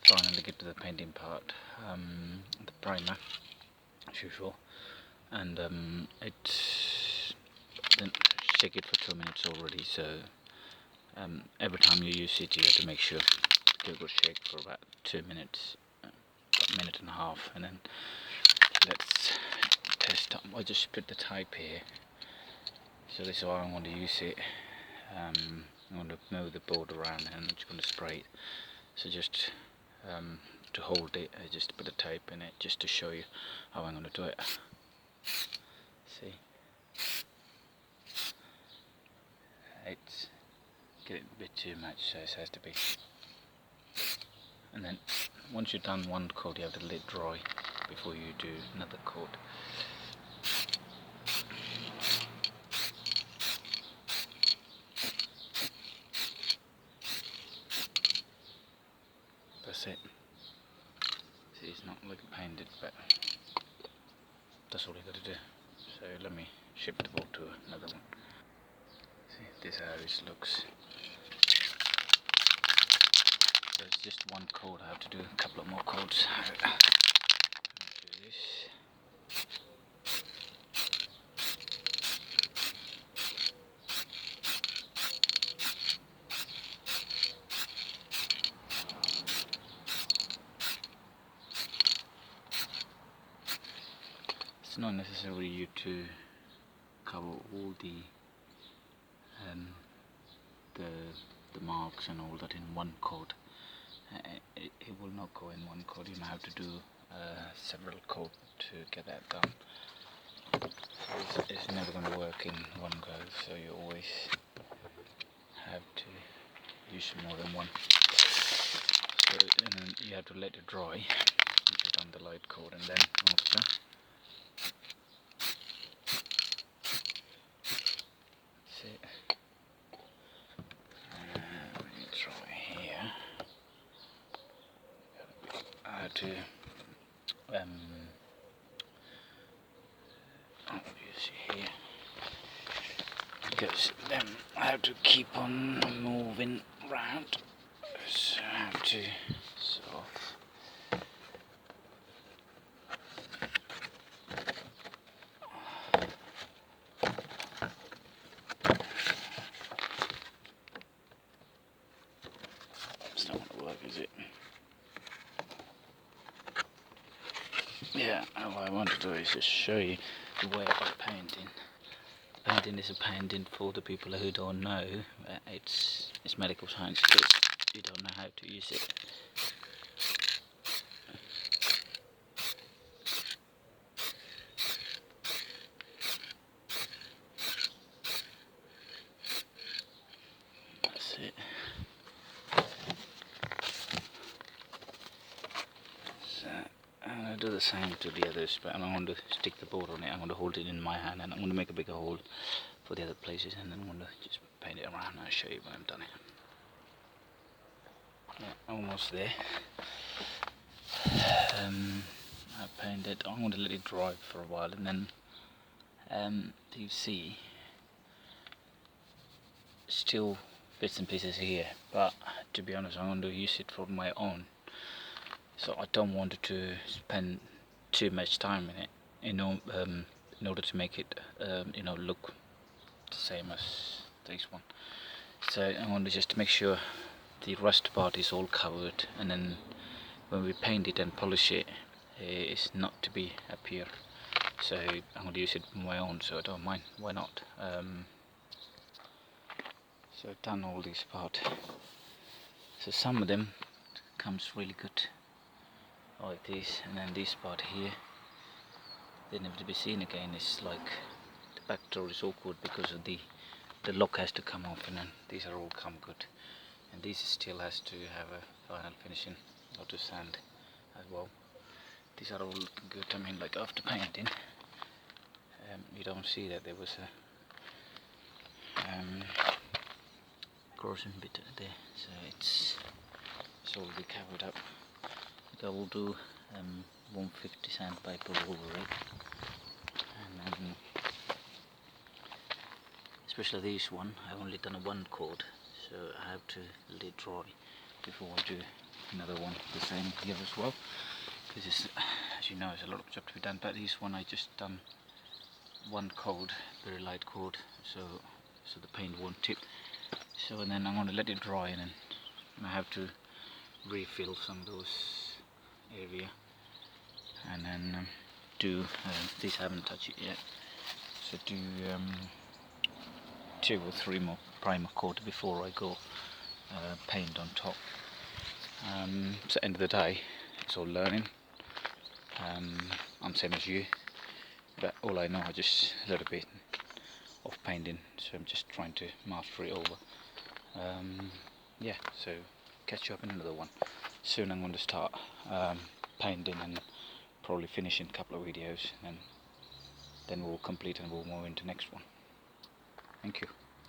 finally get to the painting part, the primer as usual, and then shake it for 2 minutes already, so every time you use it you have to make sure to give it a shake for about 2 minutes, a minute and a half, and then let's test. I just put the type here, so this is how I'm going to use it. I'm going to move the board around and I'm just going to spray it. So just to hold it, I just put a tape in it just to show you how I'm going to do it. See, it's getting a bit too much, so it has to be. And then once you've done one coat, you have to let it dry before you do another coat. That's it. See, it's not looking painted, but that's all you got to do. So let me shift the board to another one. See, this is how this looks. So it's just one coat. I have to do a couple of more coats. Let me show you this. It's not necessary you to cover all the marks and all that in one coat. It will not go in one coat. You might have to do several coats to get that done. So it's never going to work in one go, so you always have to use more than one. So and then you have to let it dry. You put on the light coat, and then after to you see here, because then I have to keep on moving around, so I have to sort of it's not going to work, is it? Yeah, what I want to do is just show you the way of painting. Painting is a painting for the people who don't know. It's medical science because you don't know how to use it. That's it. So I'm going to do the same to the others, but I'm going to stick the board on it. I'm going to hold it in my hand and I'm going to make a bigger hole for the other places, and then I'm going to just paint it around and I'll show you when I've done it. Yeah, almost there. I painted. I'm going to let it dry for a while, and then you see still bits and pieces here, but to be honest I'm going to use it for my own, so I don't want to spend too much time in it, in order to make it look the same as this one. So I want to just make sure the rust part is all covered, and then when we paint it and polish it, it's not to be appear. So I'm going to use it for my own, so I don't mind, why not. So I've done all this part. So some of them comes really good like this, and then this part here, they're never to be seen again. It's like the back door is awkward because of the lock has to come off, and then these are all come good, and this still has to have a final finishing or to sand as well. These are all looking good. I mean, like after painting, you don't see that there was a corrosion bit there, so it's already covered up. I will do 150 sandpaper over it, and then especially this one, I've only done a one coat, so I have to let it dry before I do another one the same here as well, because as you know, there's a lot of job to be done. But this one I just done one coat, very light coat, so the paint won't tip. So and then I'm going to let it dry, and then I have to refill some of those area, and then do this. I haven't touched it yet, so do 2 or 3 more primer coat before I go paint on top. So end of the day, it's all learning. I'm same as you, but all I know is just a little bit of painting, so I'm just trying to master it over. Yeah, so catch you up in another one. Soon I'm going to start painting and probably finishing a couple of videos, and then we'll complete and we'll move into next one. Thank you.